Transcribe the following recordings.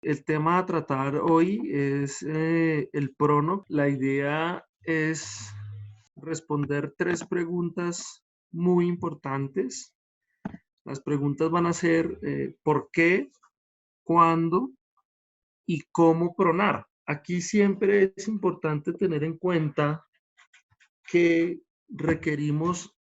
El tema a tratar hoy es el prono. La idea es responder tres preguntas muy importantes. Las preguntas van a ser ¿por qué, cuándo y cómo pronar? Aquí siempre es importante tener en cuenta que requerimos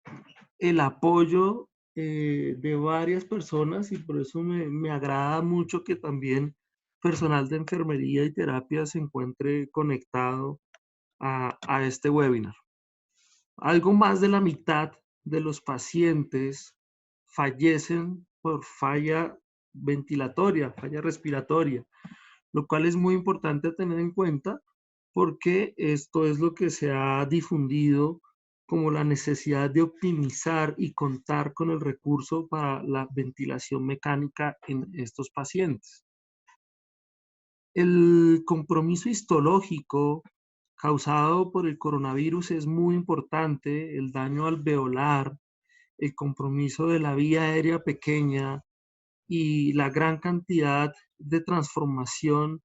el apoyo de varias personas y por eso me agrada mucho que también personal de enfermería y terapia se encuentre conectado a este webinar. Algo más de la mitad de los pacientes fallecen por falla ventilatoria, falla respiratoria, lo cual es muy importante tener en cuenta porque esto es lo que se ha difundido como la necesidad de optimizar y contar con el recurso para la ventilación mecánica en estos pacientes. El compromiso histológico causado por el coronavirus es muy importante, el daño alveolar, el compromiso de la vía aérea pequeña y la gran cantidad de transformación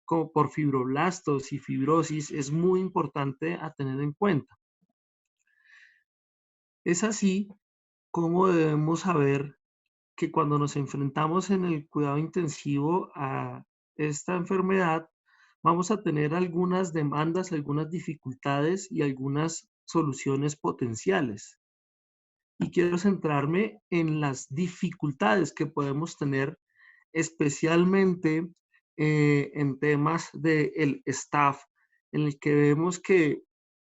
como por fibroblastos y fibrosis es muy importante a tener en cuenta. Es así como debemos saber que cuando nos enfrentamos en el cuidado intensivo a esta enfermedad, vamos a tener algunas demandas, algunas dificultades y algunas soluciones potenciales. Y quiero centrarme en las dificultades que podemos tener, especialmente en temas del staff, en el que vemos que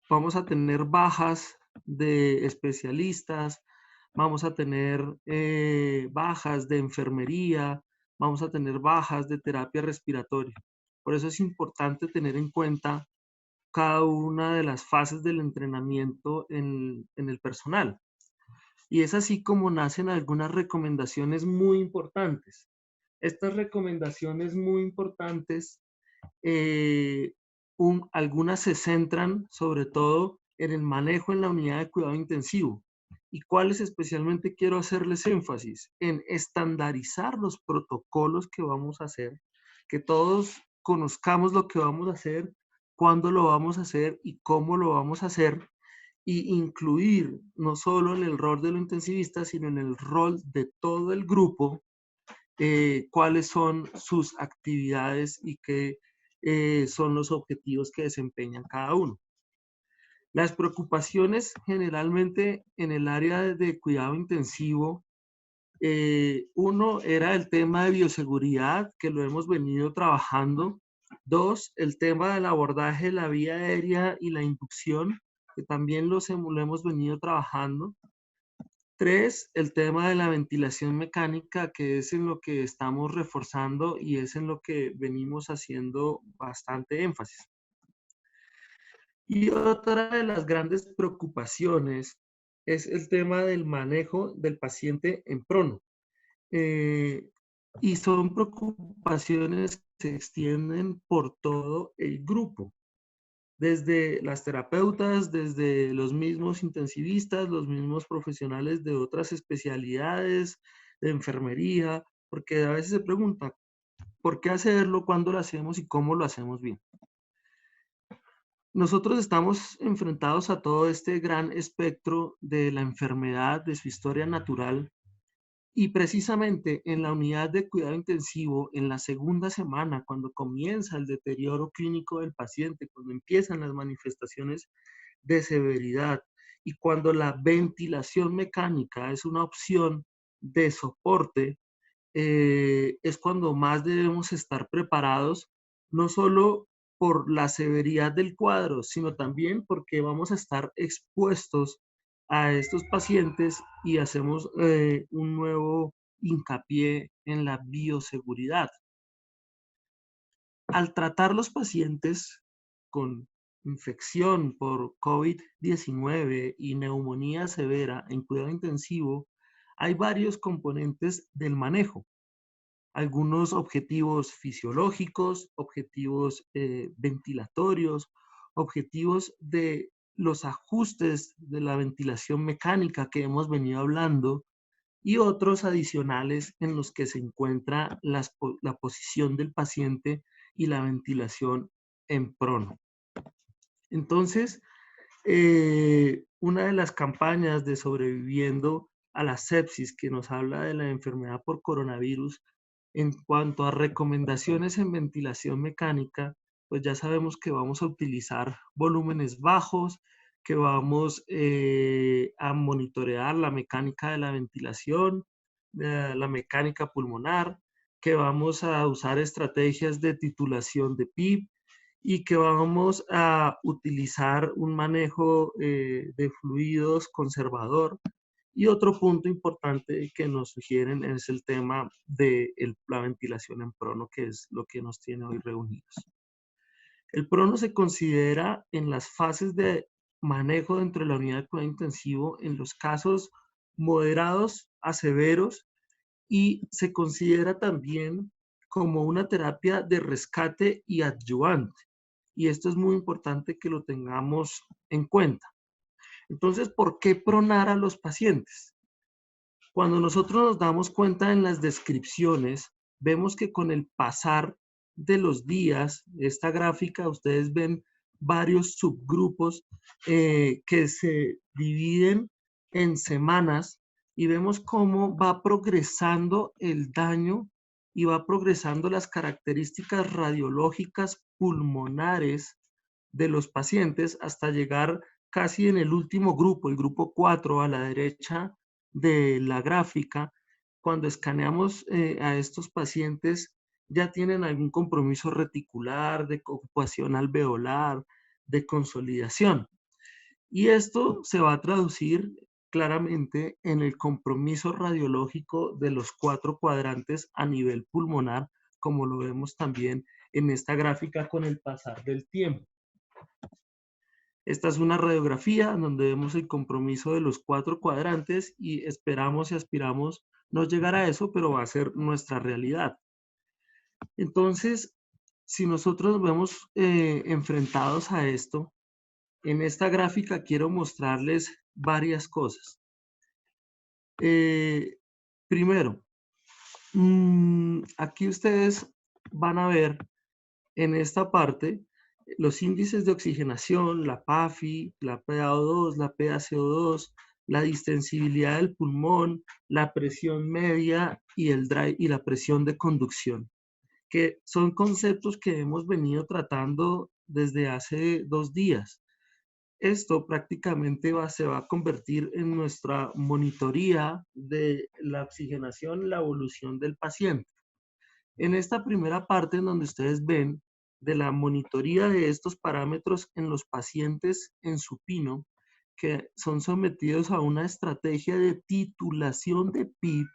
vamos a tener bajas de especialistas, vamos a tener bajas de enfermería, vamos a tener bajas de terapia respiratoria. Por eso es importante tener en cuenta cada una de las fases del entrenamiento en el personal. Y es así como nacen algunas recomendaciones muy importantes. Estas recomendaciones muy importantes, eh, algunas se centran sobre todo en el manejo en la unidad de cuidado intensivo. ¿Y cuáles especialmente quiero hacerles énfasis? En estandarizar los protocolos que vamos a hacer, que todos conozcamos lo que vamos a hacer, cuándo lo vamos a hacer y cómo lo vamos a hacer, y incluir no solo en el rol de lo intensivista, sino en el rol de todo el grupo, cuáles son sus actividades y qué son los objetivos que desempeñan cada uno. Las preocupaciones generalmente en el área de cuidado intensivo, uno era el tema de bioseguridad, que lo hemos venido trabajando. Dos, el tema del abordaje de la vía aérea y la inducción, que también lo hemos venido trabajando. Tres, el tema de la ventilación mecánica, que es en lo que estamos reforzando y es en lo que venimos haciendo bastante énfasis. Y otra de las grandes preocupaciones es el tema del manejo del paciente en prono. Eh, y son preocupaciones que se extienden por todo el grupo, desde las terapeutas, desde los mismos intensivistas, los mismos profesionales de otras especialidades, de enfermería, porque a veces se pregunta, ¿por qué hacerlo? ¿Cuándo lo hacemos? ¿Y cómo lo hacemos bien? Nosotros estamos enfrentados a todo este gran espectro de la enfermedad, de su historia natural, y precisamente en la unidad de cuidado intensivo, en la segunda semana, cuando comienza el deterioro clínico del paciente, cuando empiezan las manifestaciones de severidad y cuando la ventilación mecánica es una opción de soporte, es cuando más debemos estar preparados, no solo por la severidad del cuadro, sino también porque vamos a estar expuestos a estos pacientes y hacemos un nuevo hincapié en la bioseguridad. Al tratar los pacientes con infección por COVID-19 y neumonía severa en cuidado intensivo, hay varios componentes del manejo. Algunos objetivos fisiológicos, objetivos ventilatorios, objetivos de los ajustes de la ventilación mecánica que hemos venido hablando, y otros adicionales en los que se encuentra la posición del paciente y la ventilación en prono. Entonces, una de las campañas de sobreviviendo a la sepsis que nos habla de la enfermedad por coronavirus, en cuanto a recomendaciones en ventilación mecánica, pues ya sabemos que vamos a utilizar volúmenes bajos, que vamos a monitorear la mecánica de la ventilación, la mecánica pulmonar, que vamos a usar estrategias de titulación de PIP, y que vamos a utilizar un manejo de fluidos conservador. Y otro punto importante que nos sugieren es el tema de la ventilación en prono, que es lo que nos tiene hoy reunidos. El prono se considera en las fases de manejo dentro de la unidad de cuidado intensivo en los casos moderados a severos, y se considera también como una terapia de rescate y adyuvante. Y esto es muy importante que lo tengamos en cuenta. Entonces, ¿por qué pronar a los pacientes? Cuando nosotros nos damos cuenta en las descripciones, vemos que con el pasar de los días, esta gráfica, ustedes ven varios subgrupos que se dividen en semanas, y vemos cómo va progresando el daño y va progresando las características radiológicas pulmonares de los pacientes hasta llegar casi en el último grupo, el grupo 4 a la derecha de la gráfica. Cuando escaneamos a estos pacientes, ya tienen algún compromiso reticular, de ocupación alveolar, de consolidación. Y esto se va a traducir claramente en el compromiso radiológico de los 4 cuadrantes a nivel pulmonar, como lo vemos también en esta gráfica con el pasar del tiempo. Esta es una radiografía donde vemos el compromiso de los 4 cuadrantes y esperamos y aspiramos no llegar a eso, pero va a ser nuestra realidad. Entonces, si nosotros nos vemos enfrentados a esto, en esta gráfica quiero mostrarles varias cosas. Primero, aquí ustedes van a ver en esta parte los índices de oxigenación, la PAFI, la PaO2, la PaCO2, la distensibilidad del pulmón, la presión media y la presión de conducción, que son conceptos que hemos venido tratando desde hace 2 días. Esto prácticamente se va a convertir en nuestra monitoría de la oxigenación, la evolución del paciente. En esta primera parte, en donde ustedes ven de la monitoría de estos parámetros en los pacientes en supino, que son sometidos a una estrategia de titulación de PIP,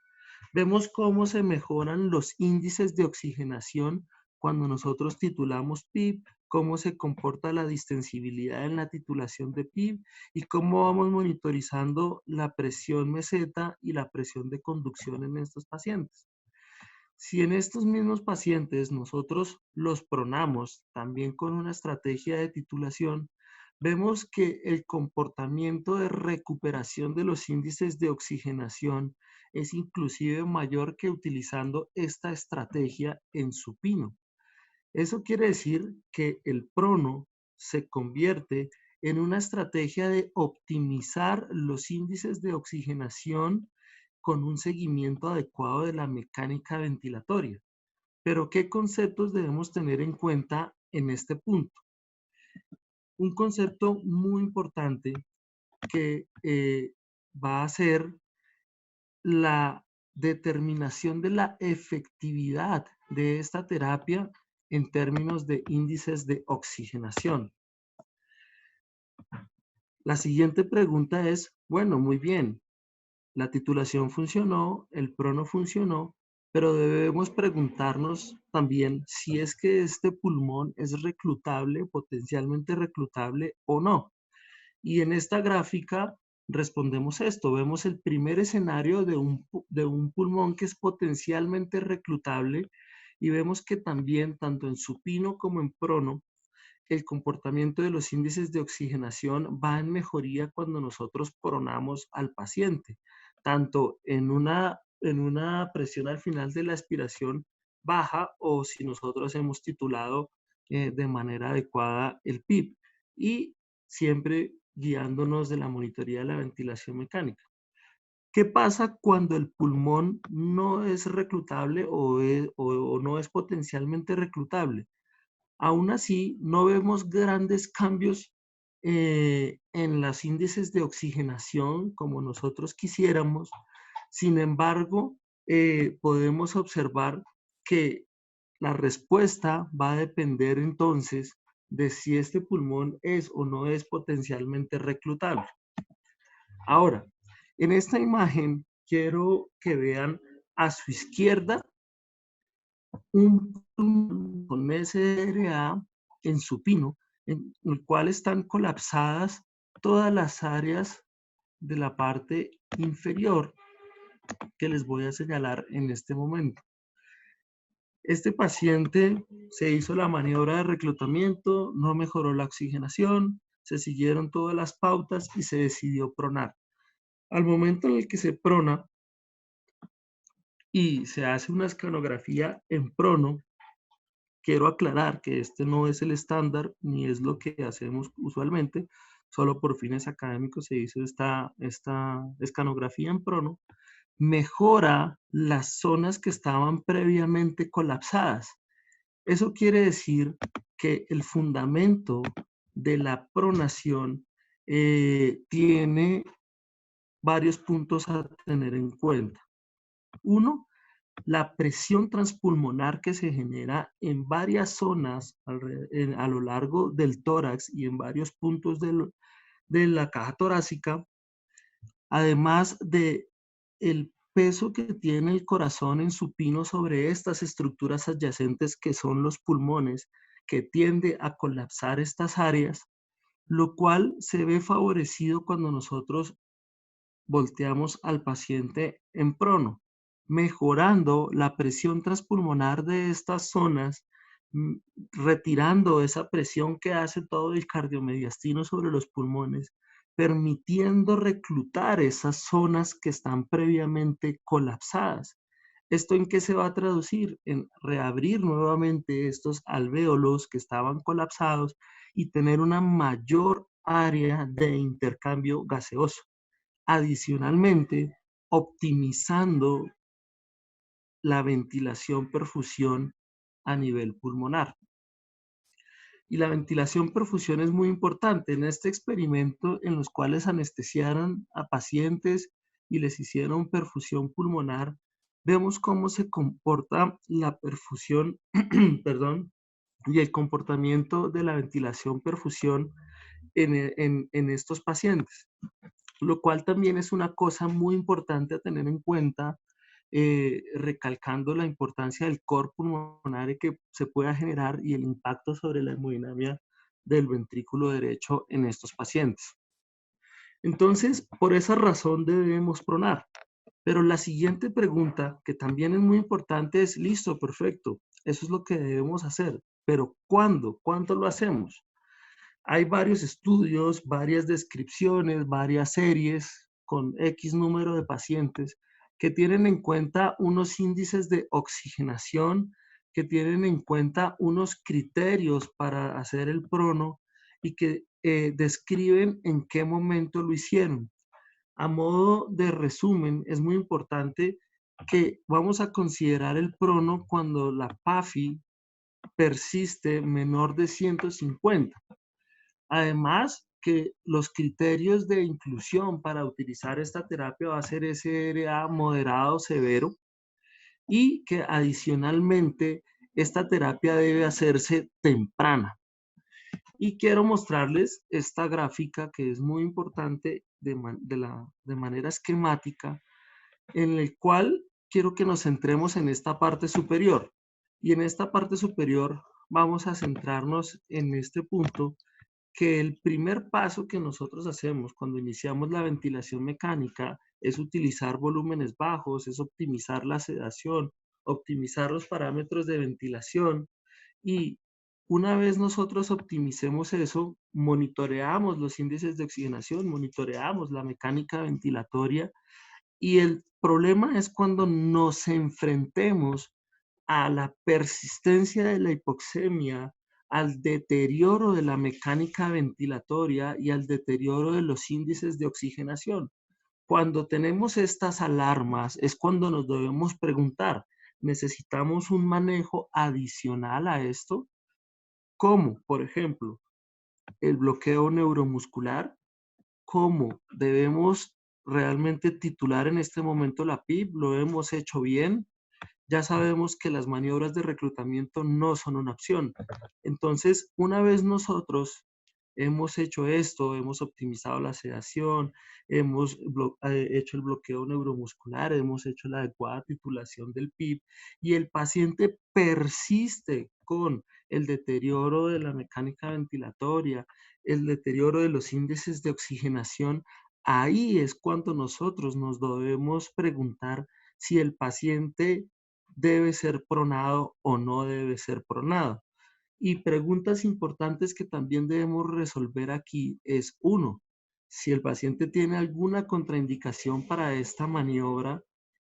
vemos cómo se mejoran los índices de oxigenación cuando nosotros titulamos PIP, cómo se comporta la distensibilidad en la titulación de PIP y cómo vamos monitorizando la presión meseta y la presión de conducción en estos pacientes. Si en estos mismos pacientes nosotros los pronamos también con una estrategia de titulación, vemos que el comportamiento de recuperación de los índices de oxigenación es inclusive mayor que utilizando esta estrategia en supino. Eso quiere decir que el prono se convierte en una estrategia de optimizar los índices de oxigenación con un seguimiento adecuado de la mecánica ventilatoria. Pero, ¿qué conceptos debemos tener en cuenta en este punto? Un concepto muy importante que va a ser la determinación de la efectividad de esta terapia en términos de índices de oxigenación. La siguiente pregunta es, bueno, muy bien, la titulación funcionó, el prono funcionó, pero debemos preguntarnos también si es que este pulmón es reclutable, potencialmente reclutable o no. Y en esta gráfica respondemos esto. Vemos el primer escenario de un pulmón que es potencialmente reclutable, y vemos que también, tanto en supino como en prono, el comportamiento de los índices de oxigenación va en mejoría cuando nosotros pronamos al paciente. tanto en una presión al final de la expiración baja o si nosotros hemos titulado de manera adecuada el PIP y siempre guiándonos de la monitoría de la ventilación mecánica. ¿Qué pasa cuando el pulmón no es reclutable o no es potencialmente reclutable? Aún así, no vemos grandes cambios en los índices de oxigenación como nosotros quisiéramos. Sin embargo, podemos observar que la respuesta va a depender entonces de si este pulmón es o no es potencialmente reclutable. Ahora, en esta imagen quiero que vean a su izquierda un pulmón con SRA en supino, en el cual están colapsadas todas las áreas de la parte inferior que les voy a señalar en este momento. Este paciente se hizo la maniobra de reclutamiento, no mejoró la oxigenación, se siguieron todas las pautas y se decidió pronar. Al momento en el que se prona y se hace una escanografía en prono, quiero aclarar que este no es el estándar ni es lo que hacemos usualmente, solo por fines académicos se hizo esta escanografía en prono, mejora las zonas que estaban previamente colapsadas. Eso quiere decir que el fundamento de la pronación tiene varios puntos a tener en cuenta. Uno, la presión transpulmonar que se genera en varias zonas a lo largo del tórax y en varios puntos de la caja torácica, además de el peso que tiene el corazón en supino sobre estas estructuras adyacentes que son los pulmones, que tiende a colapsar estas áreas, lo cual se ve favorecido cuando nosotros volteamos al paciente en prono, mejorando la presión transpulmonar de estas zonas, mm, retirando esa presión que hace todo el cardiomediastino sobre los pulmones, permitiendo reclutar esas zonas que están previamente colapsadas. ¿Esto en qué se va a traducir? En reabrir nuevamente estos alvéolos que estaban colapsados y tener una mayor área de intercambio gaseoso. Adicionalmente, optimizando la ventilación-perfusión a nivel pulmonar. Y la ventilación-perfusión es muy importante. En este experimento en los cuales anestesiaron a pacientes y les hicieron perfusión pulmonar, vemos cómo se comporta la perfusión, perdón, y el comportamiento de la ventilación-perfusión en estos pacientes, lo cual también es una cosa muy importante a tener en cuenta, recalcando la importancia del core pulmonar que se pueda generar y el impacto sobre la hemodinamia del ventrículo derecho en estos pacientes. Entonces, por esa razón debemos pronar. Pero la siguiente pregunta, que también es muy importante, es, listo, perfecto, eso es lo que debemos hacer, pero ¿cuándo? ¿Cuándo lo hacemos? Hay varios estudios, varias descripciones, varias series con X número de pacientes que tienen en cuenta unos índices de oxigenación, que tienen en cuenta unos criterios para hacer el prono y que describen en qué momento lo hicieron. A modo de resumen, es muy importante que vamos a considerar el prono cuando la PAFI persiste menor de 150. Además, que los criterios de inclusión para utilizar esta terapia va a ser SRA moderado severo y que adicionalmente esta terapia debe hacerse temprana. Y quiero mostrarles esta gráfica que es muy importante de manera esquemática, en el cual quiero que nos centremos en esta parte superior. Y en esta parte superior vamos a centrarnos en este punto, que el primer paso que nosotros hacemos cuando iniciamos la ventilación mecánica es utilizar volúmenes bajos, es optimizar la sedación, optimizar los parámetros de ventilación y una vez nosotros optimicemos eso, monitoreamos los índices de oxigenación, monitoreamos la mecánica ventilatoria Y el problema es cuando nos enfrentemos a la persistencia de la hipoxemia, al deterioro de la mecánica ventilatoria y al deterioro de los índices de oxigenación. Cuando tenemos estas alarmas es cuando nos debemos preguntar, ¿necesitamos un manejo adicional a esto? ¿Cómo? Por ejemplo, el bloqueo neuromuscular. ¿Cómo debemos realmente titular en este momento la PIB? ¿Lo hemos hecho bien? Ya sabemos que las maniobras de reclutamiento no son una opción. Entonces, una vez nosotros hemos hecho esto, hemos optimizado la sedación, hemos hecho el bloqueo neuromuscular, hemos hecho la adecuada titulación del PIB y el paciente persiste con el deterioro de la mecánica ventilatoria, el deterioro de los índices de oxigenación, ahí es cuando nosotros nos debemos preguntar si el paciente debe ser pronado o no debe ser pronado. Y preguntas importantes que también debemos resolver aquí es, uno, si el paciente tiene alguna contraindicación para esta maniobra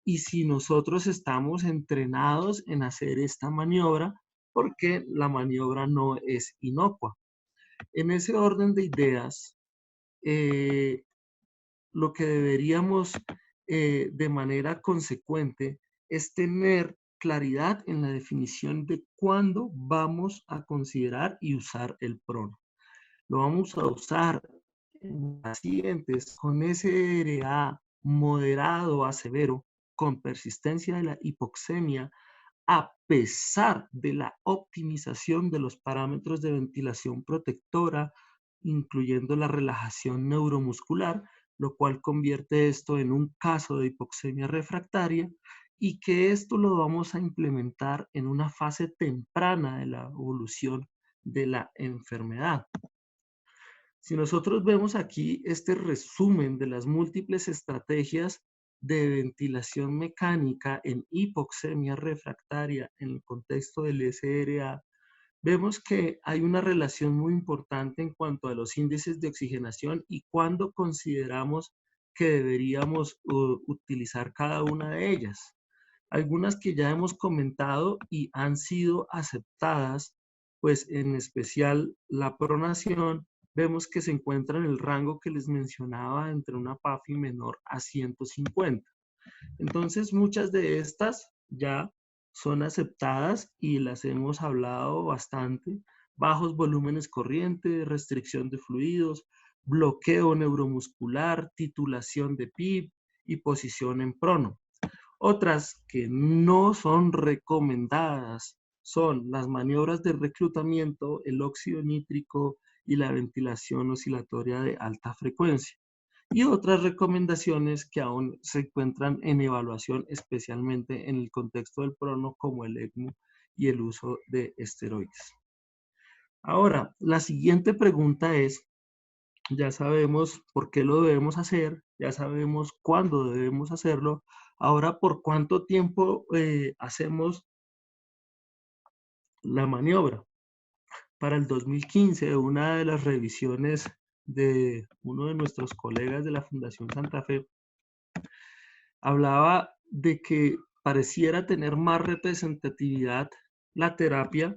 y si nosotros estamos entrenados en hacer esta maniobra porque la maniobra no es inocua. En ese orden de ideas, eh, lo que deberíamos de manera consecuente es tener claridad en la definición de cuándo vamos a considerar y usar el prono. Lo vamos a usar en pacientes con SRA moderado a severo, con persistencia de la hipoxemia, a pesar de la optimización de los parámetros de ventilación protectora, incluyendo la relajación neuromuscular, lo cual convierte esto en un caso de hipoxemia refractaria y que esto lo vamos a implementar en una fase temprana de la evolución de la enfermedad. Si nosotros vemos aquí este resumen de las múltiples estrategias de ventilación mecánica en hipoxemia refractaria en el contexto del SRA, vemos que hay una relación muy importante en cuanto a los índices de oxigenación y cuándo consideramos que deberíamos utilizar cada una de ellas. Algunas que ya hemos comentado y han sido aceptadas, pues en especial la pronación, vemos que se encuentra en el rango que les mencionaba entre una PAFI menor a 150. Entonces, muchas de estas ya son aceptadas y las hemos hablado bastante. Bajos volúmenes corriente, restricción de fluidos, bloqueo neuromuscular, titulación de PIB y posición en prono. Otras que no son recomendadas son las maniobras de reclutamiento, el óxido nítrico y la ventilación oscilatoria de alta frecuencia. Y otras recomendaciones que aún se encuentran en evaluación, especialmente en el contexto del prono, como el ECMO y el uso de esteroides. Ahora, la siguiente pregunta es, ya sabemos por qué lo debemos hacer, ya sabemos cuándo debemos hacerlo. Ahora, ¿por cuánto tiempo hacemos la maniobra? Para el 2015, una de las revisiones de uno de nuestros colegas de la Fundación Santa Fe hablaba de que pareciera tener más representatividad la terapia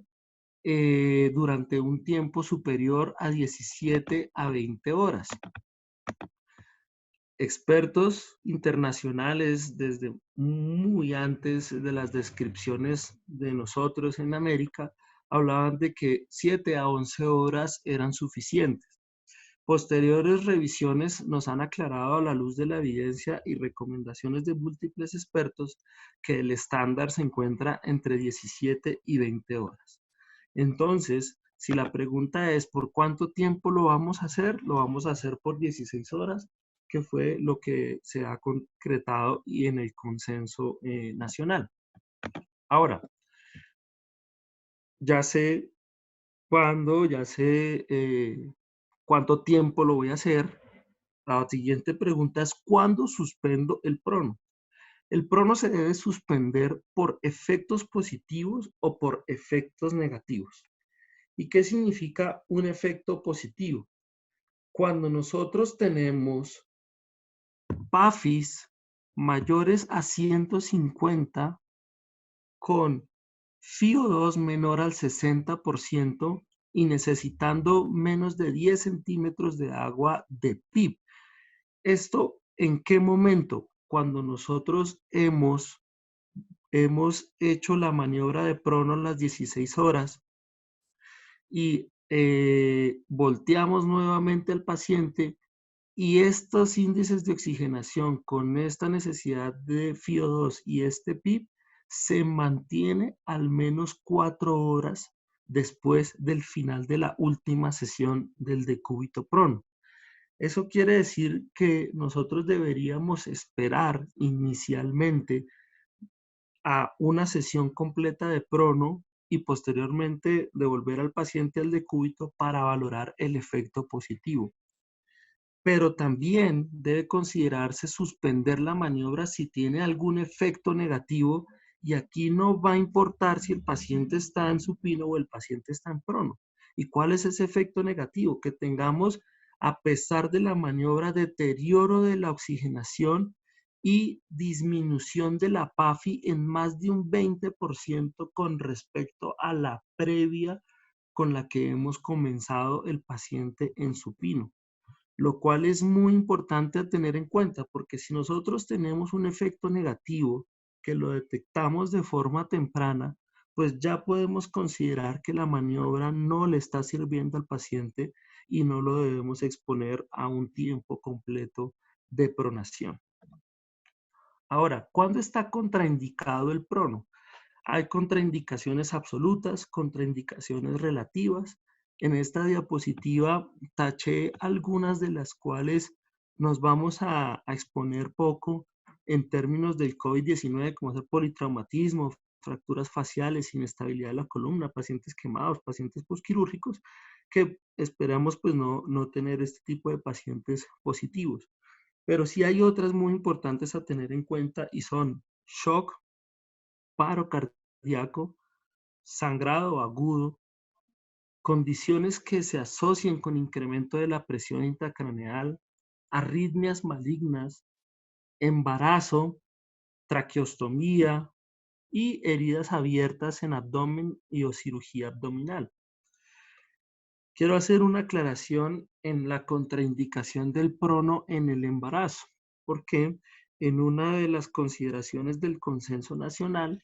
durante un tiempo superior a 17 a 20 horas. Expertos internacionales desde muy antes de las descripciones de nosotros en América hablaban de que 7 a 11 horas eran suficientes. Posteriores revisiones nos han aclarado a la luz de la evidencia y recomendaciones de múltiples expertos que el estándar se encuentra entre 17 y 20 horas. Entonces, si la pregunta es ¿por cuánto tiempo lo vamos a hacer? Lo vamos a hacer por 16 horas, que fue lo que se ha concretado y en el consenso nacional. Ahora, ya sé cuándo, ya sé cuánto tiempo lo voy a hacer. La siguiente pregunta es ¿cuándo suspendo el prono? El prono se debe suspender por efectos positivos o por efectos negativos. ¿Y qué significa un efecto positivo? Cuando nosotros tenemos PAFIs mayores a 150 con FiO2 menor al 60% y necesitando menos de 10 centímetros de agua de PIB. ¿Esto en qué momento? Cuando nosotros hemos hecho la maniobra de prono a las 16 horas y volteamos nuevamente al paciente y estos índices de oxigenación con esta necesidad de FiO2 y este PIB se mantiene al menos 4 horas después del final de la última sesión del decúbito prono. Eso quiere decir que nosotros deberíamos esperar inicialmente a una sesión completa de prono y posteriormente devolver al paciente al decúbito para valorar el efecto positivo. Pero también debe considerarse suspender la maniobra si tiene algún efecto negativo y aquí no va a importar si el paciente está en supino o el paciente está en prono. ¿Y cuál es ese efecto negativo? Que tengamos, a pesar de la maniobra, deterioro de la oxigenación y disminución de la PAFI en más de un 20% con respecto a la previa con la que hemos comenzado el paciente en supino, lo cual es muy importante a tener en cuenta, porque si nosotros tenemos un efecto negativo que lo detectamos de forma temprana, pues ya podemos considerar que la maniobra no le está sirviendo al paciente y no lo debemos exponer a un tiempo completo de pronación. Ahora, ¿cuándo está contraindicado el prono? Hay contraindicaciones absolutas, contraindicaciones relativas. En esta diapositiva taché algunas de las cuales nos vamos a exponer poco en términos del COVID-19, como es el politraumatismo, fracturas faciales, inestabilidad de la columna, pacientes quemados, pacientes posquirúrgicos, que esperamos pues no tener este tipo de pacientes positivos. Pero sí hay otras muy importantes a tener en cuenta y son shock, paro cardíaco, sangrado agudo, condiciones que se asocian con incremento de la presión intracraneal, arritmias malignas, embarazo, traqueostomía y heridas abiertas en abdomen y o cirugía abdominal. Quiero hacer una aclaración en la contraindicación del prono en el embarazo, porque en una de las consideraciones del consenso nacional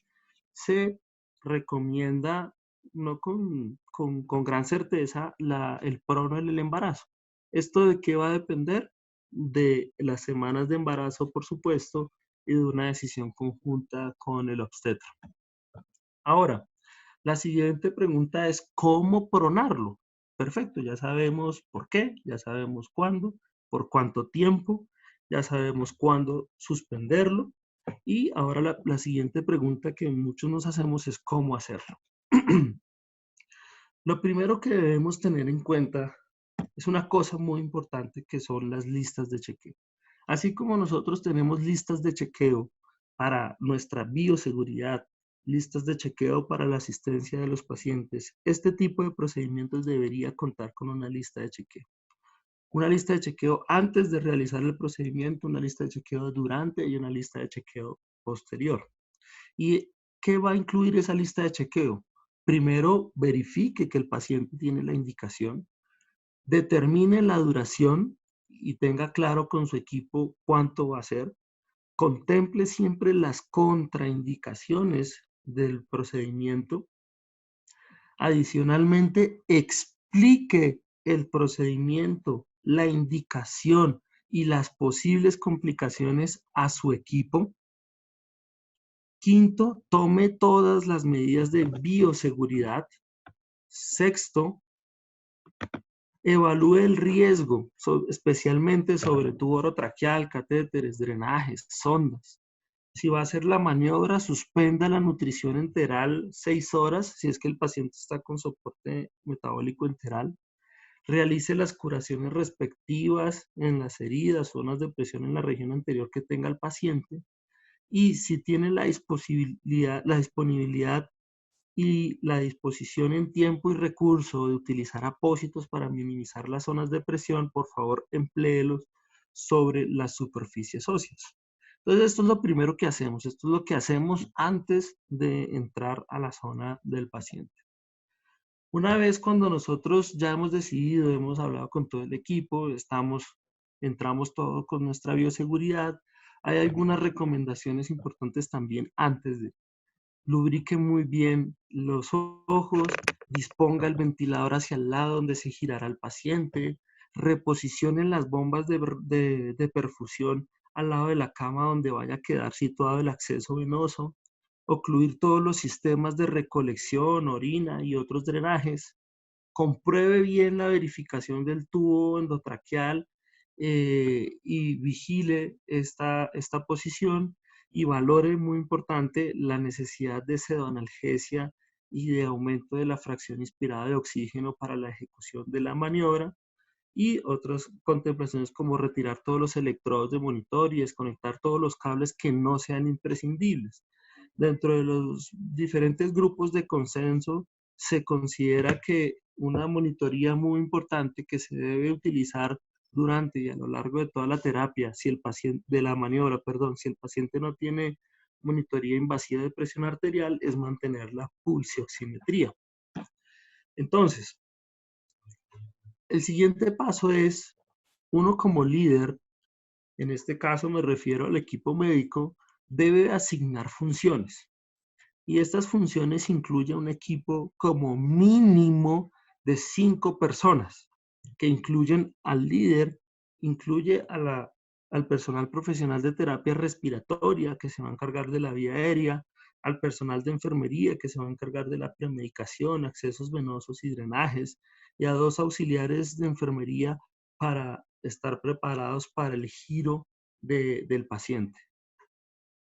se recomienda, no con gran certeza, el prono en el embarazo. ¿Esto de qué va a depender? De las semanas de embarazo, por supuesto, y de una decisión conjunta con el obstetra. Ahora, la siguiente pregunta es, ¿cómo pronarlo? Perfecto, ya sabemos por qué, ya sabemos cuándo, por cuánto tiempo, ya sabemos cuándo suspenderlo. Y ahora la siguiente pregunta que muchos nos hacemos es, ¿cómo hacerlo? Lo primero que debemos tener en cuenta es una cosa muy importante que son las listas de chequeo. Así como nosotros tenemos listas de chequeo para nuestra bioseguridad, listas de chequeo para la asistencia de los pacientes, este tipo de procedimientos debería contar con una lista de chequeo. Una lista de chequeo antes de realizar el procedimiento, una lista de chequeo durante y una lista de chequeo posterior. ¿Y qué va a incluir esa lista de chequeo? Primero, verifique que el paciente tiene la indicación, determine la duración y tenga claro con su equipo cuánto va a ser. Contemple siempre las contraindicaciones del procedimiento. Adicionalmente, explique el procedimiento, la indicación y las posibles complicaciones a su equipo. Quinto, tome todas las medidas de bioseguridad. Sexto, evalúe el riesgo, especialmente sobre tubo orotraqueal, catéteres, drenajes, sondas. Si va a hacer la maniobra, suspenda la nutrición enteral 6 horas, si es que el paciente está con soporte metabólico enteral. Realice las curaciones respectivas en las heridas, zonas de presión en la región anterior que tenga el paciente. Y si tiene la disponibilidad y la disposición en tiempo y recurso de utilizar apósitos para minimizar las zonas de presión, por favor, empléelos sobre las superficies óseas. Entonces, esto es lo primero que hacemos. Esto es lo que hacemos antes de entrar a la zona del paciente. Una vez cuando nosotros ya hemos decidido, hemos hablado con todo el equipo, entramos todo con nuestra bioseguridad, hay algunas recomendaciones importantes también antes de lubrique muy bien los ojos, disponga el ventilador hacia el lado donde se girará el paciente, reposicionen las bombas de perfusión al lado de la cama donde vaya a quedar situado el acceso venoso, ocluir todos los sistemas de recolección, orina y otros drenajes, compruebe bien la verificación del tubo endotraqueal y vigile esta posición y valore, muy importante, la necesidad de pseudoanalgesia y de aumento de la fracción inspirada de oxígeno para la ejecución de la maniobra y otras contemplaciones como retirar todos los electrodos de monitor y desconectar todos los cables que no sean imprescindibles. Dentro de los diferentes grupos de consenso, se considera que una monitoría muy importante que se debe utilizar durante y a lo largo de toda la terapia, si el paciente, de la maniobra, perdón, si el paciente no tiene monitoría invasiva de presión arterial, es mantener la pulsioximetría. Entonces, el siguiente paso es, uno como líder, en este caso me refiero al equipo médico, debe asignar funciones. Y estas funciones incluyen un equipo como mínimo de 5 personas, que incluyen al líder, incluye al personal profesional de terapia respiratoria, que se va a encargar de la vía aérea, al personal de enfermería, que se va a encargar de la premedicación, accesos venosos y drenajes, y a 2 auxiliares de enfermería para estar preparados para el giro del paciente.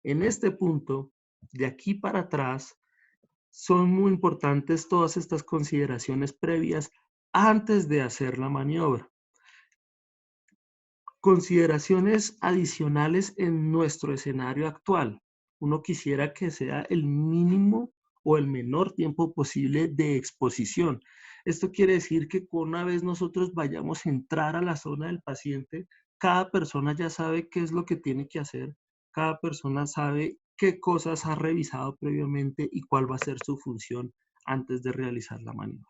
En este punto, de aquí para atrás, son muy importantes todas estas consideraciones previas antes de hacer la maniobra. Consideraciones adicionales en nuestro escenario actual. Uno quisiera que sea el mínimo o el menor tiempo posible de exposición. Esto quiere decir que una vez nosotros vayamos a entrar a la zona del paciente, cada persona ya sabe qué es lo que tiene que hacer, cada persona sabe qué cosas ha revisado previamente y cuál va a ser su función antes de realizar la maniobra.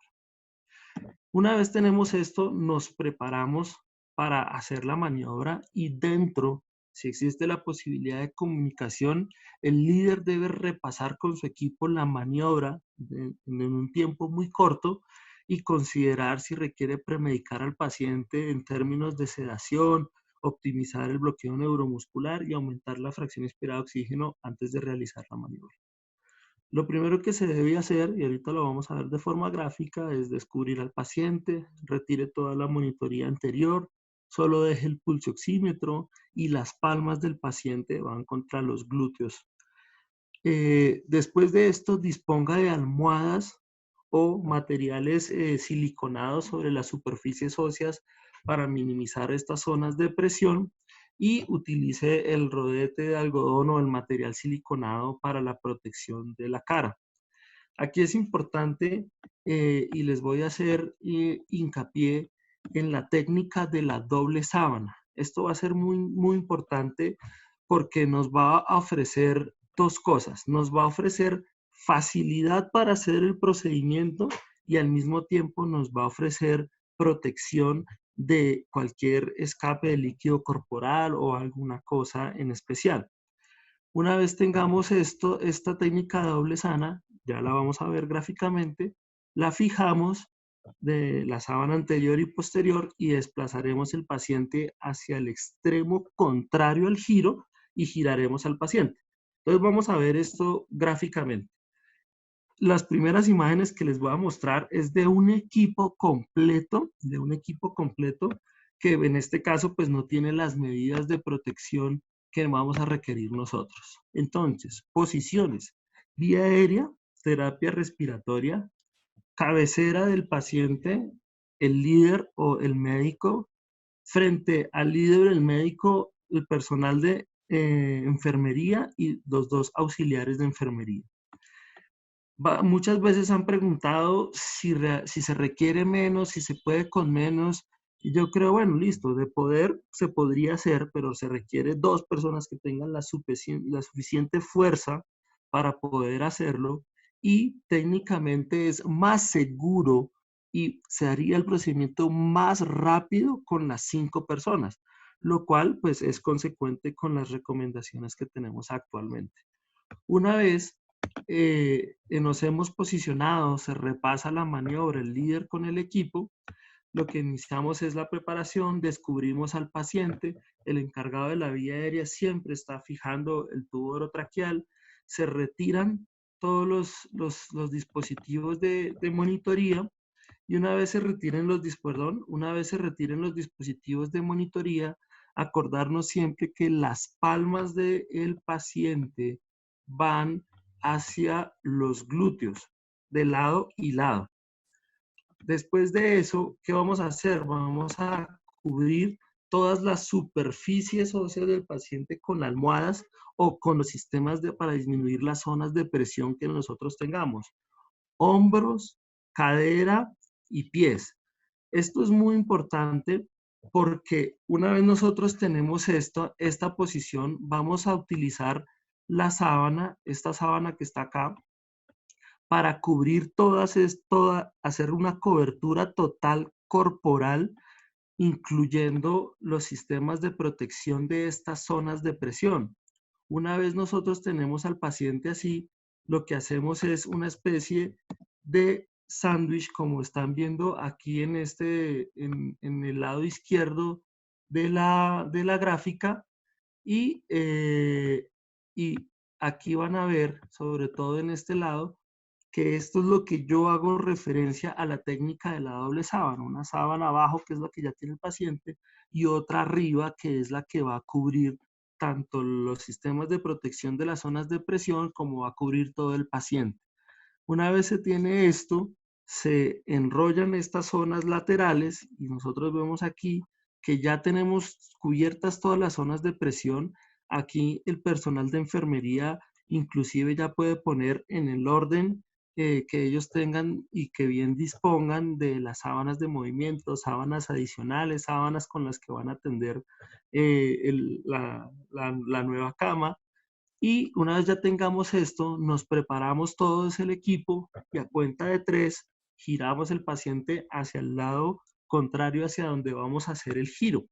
Una vez tenemos esto, nos preparamos para hacer la maniobra y dentro, si existe la posibilidad de comunicación, el líder debe repasar con su equipo la maniobra en un tiempo muy corto y considerar si requiere premedicar al paciente en términos de sedación, optimizar el bloqueo neuromuscular y aumentar la fracción inspirada de oxígeno antes de realizar la maniobra. Lo primero que se debe hacer, y ahorita lo vamos a ver de forma gráfica, es descubrir al paciente, retire toda la monitoría anterior, solo deje el pulsioxímetro y las palmas del paciente van contra los glúteos. Después de esto, disponga de almohadas o materiales siliconados sobre las superficies óseas para minimizar estas zonas de presión y utilice el rodete de algodón o el material siliconado para la protección de la cara. Aquí es importante y les voy a hacer hincapié en la técnica de la doble sábana. Esto va a ser muy, muy importante porque nos va a ofrecer dos cosas. Nos va a ofrecer facilidad para hacer el procedimiento y al mismo tiempo nos va a ofrecer protección de cualquier escape de líquido corporal o alguna cosa en especial. Una vez tengamos esta técnica de doble sana, ya la vamos a ver gráficamente, la fijamos de la sábana anterior y posterior y desplazaremos el paciente hacia el extremo contrario al giro y giraremos al paciente. Entonces vamos a ver esto gráficamente. Las primeras imágenes que les voy a mostrar es de un equipo completo, que en este caso pues no tiene las medidas de protección que vamos a requerir nosotros. Entonces, posiciones, vía aérea, terapia respiratoria, cabecera del paciente, el líder o el médico, frente al líder, el médico, el personal de enfermería y los dos auxiliares de enfermería. Muchas veces han preguntado si se requiere menos, si se puede con menos. Y yo creo, bueno, listo, de poder se podría hacer, pero se requiere dos personas que tengan la suficiente fuerza para poder hacerlo y técnicamente es más seguro y se haría el procedimiento más rápido con las 5 personas, lo cual pues es consecuente con las recomendaciones que tenemos actualmente. Una vez nos hemos posicionado, se repasa la maniobra, el líder con el equipo, lo que iniciamos es la preparación, descubrimos al paciente, el encargado de la vía aérea siempre está fijando el tubo orotraqueal, se retiran todos los dispositivos de monitoría y una vez se retiren una vez se retiren los dispositivos de monitoría, acordarnos siempre que las palmas del paciente van hacia los glúteos, de lado y lado. Después de eso, ¿qué vamos a hacer? Vamos a cubrir todas las superficies óseas del paciente con almohadas o con los sistemas para disminuir las zonas de presión que nosotros tengamos. Hombros, cadera y pies. Esto es muy importante porque una vez nosotros tenemos esta posición, vamos a utilizar la sábana, esta sábana que está acá, para cubrir hacer una cobertura total corporal, incluyendo los sistemas de protección de estas zonas de presión. Una vez nosotros tenemos al paciente así, lo que hacemos es una especie de sándwich, como están viendo aquí en el lado izquierdo de la gráfica, y aquí van a ver, sobre todo en este lado, que esto es lo que yo hago referencia a la técnica de la doble sábana. Una sábana abajo, que es la que ya tiene el paciente, y otra arriba, que es la que va a cubrir tanto los sistemas de protección de las zonas de presión como va a cubrir todo el paciente. Una vez se tiene esto, se enrollan estas zonas laterales y nosotros vemos aquí que ya tenemos cubiertas todas las zonas de presión. Aquí el personal de enfermería inclusive ya puede poner en el orden que ellos tengan y que bien dispongan de las sábanas de movimiento, sábanas adicionales, sábanas con las que van a atender la nueva cama. Y una vez ya tengamos esto, nos preparamos todos el equipo y a cuenta de 3 giramos el paciente hacia el lado contrario hacia donde vamos a hacer el giro,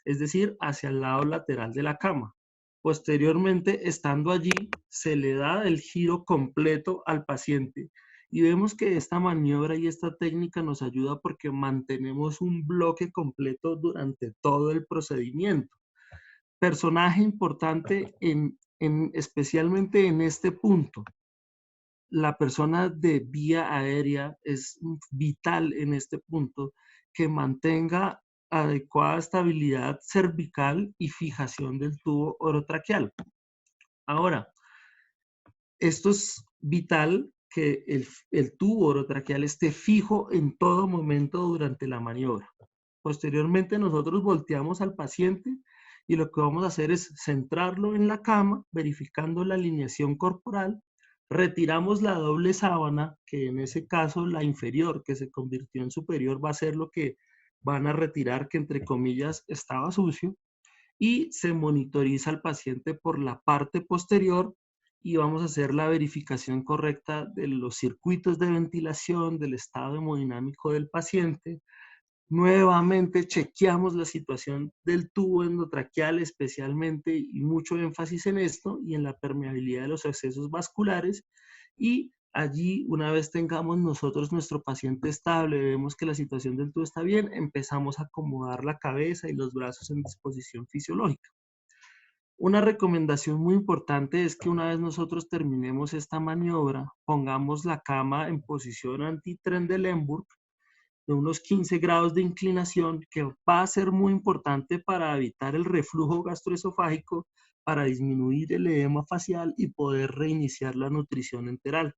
es decir, hacia el lado lateral de la cama. Posteriormente, estando allí, se le da el giro completo al paciente y vemos que esta maniobra y esta técnica nos ayuda porque mantenemos un bloque completo durante todo el procedimiento. Personaje importante especialmente en este punto. La persona de vía aérea es vital en este punto que mantenga adecuada estabilidad cervical y fijación del tubo orotraqueal. Ahora, esto es vital que el tubo orotraqueal esté fijo en todo momento durante la maniobra. Posteriormente nosotros volteamos al paciente y lo que vamos a hacer es centrarlo en la cama, verificando la alineación corporal, retiramos la doble sábana, que en ese caso la inferior, que se convirtió en superior, va a ser lo que van a retirar, que entre comillas estaba sucio, y se monitoriza al paciente por la parte posterior y vamos a hacer la verificación correcta de los circuitos de ventilación, del estado hemodinámico del paciente. Nuevamente chequeamos la situación del tubo endotraqueal especialmente y mucho énfasis en esto y en la permeabilidad de los accesos vasculares y allí una vez tengamos nosotros nuestro paciente estable, vemos que la situación del tubo está bien, empezamos a acomodar la cabeza y los brazos en disposición fisiológica. Una recomendación muy importante es que una vez nosotros terminemos esta maniobra, pongamos la cama en posición anti-Trendelenburg de unos 15 grados de inclinación, que va a ser muy importante para evitar el reflujo gastroesofágico, para disminuir el edema facial y poder reiniciar la nutrición enteral.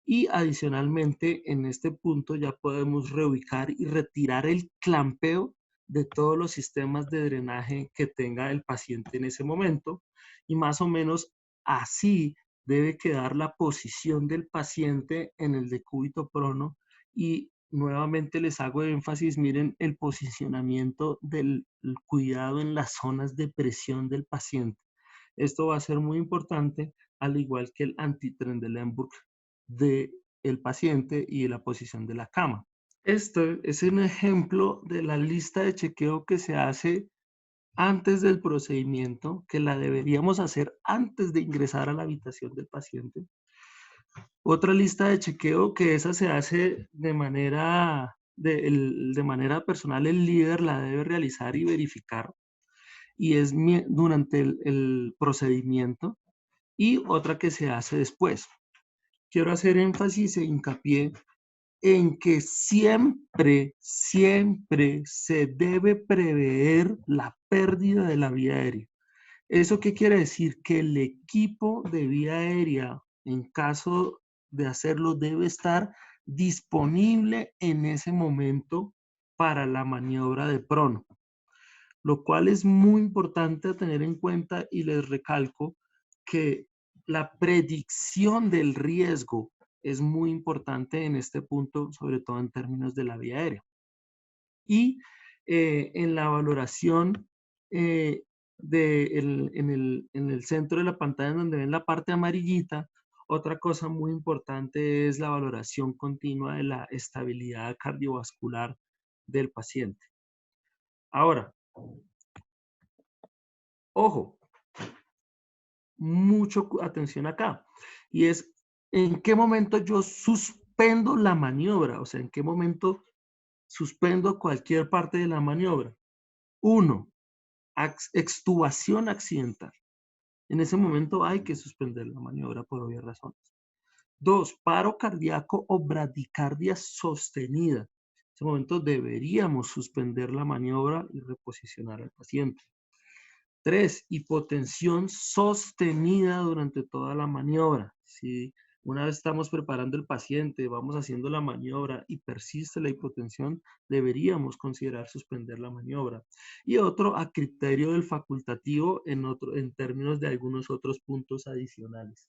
Y adicionalmente, en este punto ya podemos reubicar y retirar el clampeo de todos los sistemas de drenaje que tenga el paciente en ese momento. Y más o menos así debe quedar la posición del paciente en el decúbito prono y nuevamente les hago énfasis, miren el posicionamiento del el cuidado en las zonas de presión del paciente. Esto va a ser muy importante, al igual que el Antitrendelenburg del paciente y la posición de la cama. Este es un ejemplo de la lista de chequeo que se hace antes del procedimiento, que la deberíamos hacer antes de ingresar a la habitación del paciente. Otra lista de chequeo que esa se hace de manera personal, el líder la debe realizar y verificar, y es durante el procedimiento, y otra que se hace después. Quiero hacer énfasis e hincapié en que siempre, siempre se debe prever la pérdida de la vía aérea. ¿Eso qué quiere decir? Que el equipo de vía aérea, en caso de hacerlo, debe estar disponible en ese momento para la maniobra de prono, lo cual es muy importante a tener en cuenta, y les recalco que la predicción del riesgo es muy importante en este punto, sobre todo en términos de la vía aérea. Y en la valoración en el centro de la pantalla, en donde ven la parte amarillita, otra cosa muy importante es la valoración continua de la estabilidad cardiovascular del paciente. Ahora, ojo, mucho atención acá, y es en qué momento yo suspendo la maniobra, o sea, en qué momento suspendo cualquier parte de la maniobra. Uno, extubación accidental. En ese momento hay que suspender la maniobra por obvias razones. Dos, paro cardíaco o bradicardia sostenida. En ese momento deberíamos suspender la maniobra y reposicionar al paciente. Tres, hipotensión sostenida durante toda la maniobra. Si una vez estamos preparando el paciente, vamos haciendo la maniobra y persiste la hipotensión, deberíamos considerar suspender la maniobra. Y otro, a criterio del facultativo en términos de algunos otros puntos adicionales.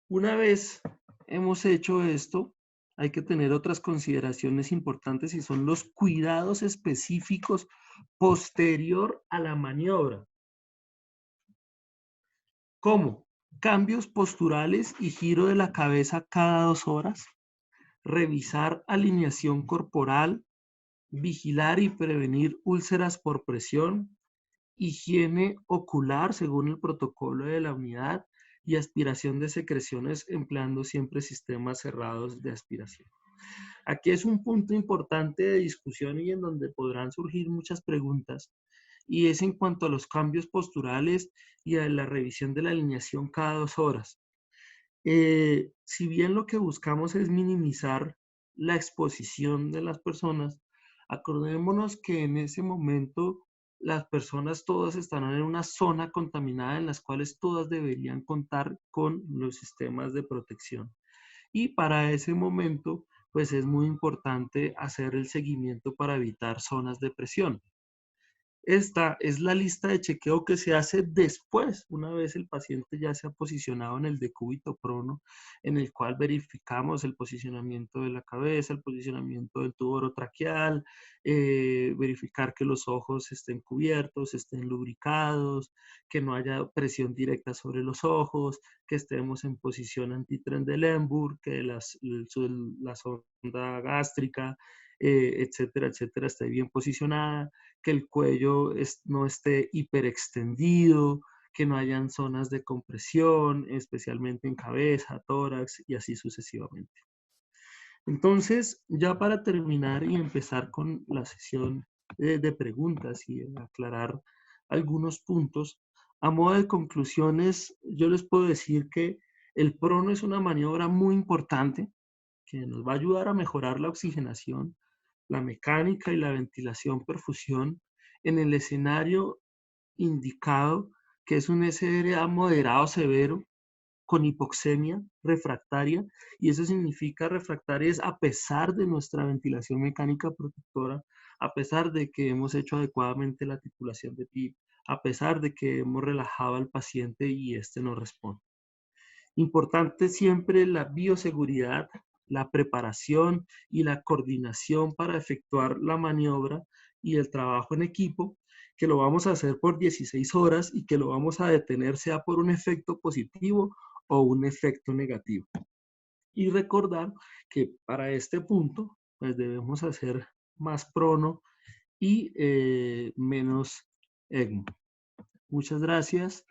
Una vez hemos hecho esto, hay que tener otras consideraciones importantes, y son los cuidados específicos posterior a la maniobra. ¿Cómo? Cambios posturales y giro de la cabeza cada 2 horas, revisar alineación corporal, vigilar y prevenir úlceras por presión, higiene ocular según el protocolo de la unidad, y aspiración de secreciones empleando siempre sistemas cerrados de aspiración. Aquí es un punto importante de discusión y en donde podrán surgir muchas preguntas, y es en cuanto a los cambios posturales y a la revisión de la alineación cada 2 horas. Si bien lo que buscamos es minimizar la exposición de las personas, acordémonos que en ese momento las personas todas estarán en una zona contaminada, en las cuales todas deberían contar con los sistemas de protección. Y para ese momento, pues es muy importante hacer el seguimiento para evitar zonas de presión. Esta es la lista de chequeo que se hace después, una vez el paciente ya se ha posicionado en el decúbito prono, en el cual verificamos el posicionamiento de la cabeza, el posicionamiento del tubo orotraqueal, verificar que los ojos estén cubiertos, estén lubricados, que no haya presión directa sobre los ojos, que estemos en posición antitrendelenburg, que la sonda gástrica, etcétera, etcétera, esté bien posicionada, que el cuello no esté hiperextendido, que no hayan zonas de compresión, especialmente en cabeza, tórax y así sucesivamente. Entonces, ya para terminar y empezar con la sesión de preguntas y aclarar algunos puntos, a modo de conclusiones, yo les puedo decir que el prono es una maniobra muy importante que nos va a ayudar a mejorar la oxigenación, la mecánica y la ventilación perfusión en el escenario indicado, que es un SRA moderado severo con hipoxemia refractaria, y eso significa refractaria es a pesar de nuestra ventilación mecánica protectora, a pesar de que hemos hecho adecuadamente la titulación de PIP, a pesar de que hemos relajado al paciente y este no responde. Importante siempre la bioseguridad, la preparación y la coordinación para efectuar la maniobra y el trabajo en equipo, que lo vamos a hacer por 16 horas y que lo vamos a detener sea por un efecto positivo o un efecto negativo. Y recordar que para este punto, pues debemos hacer más prono y menos ECMO. Muchas gracias.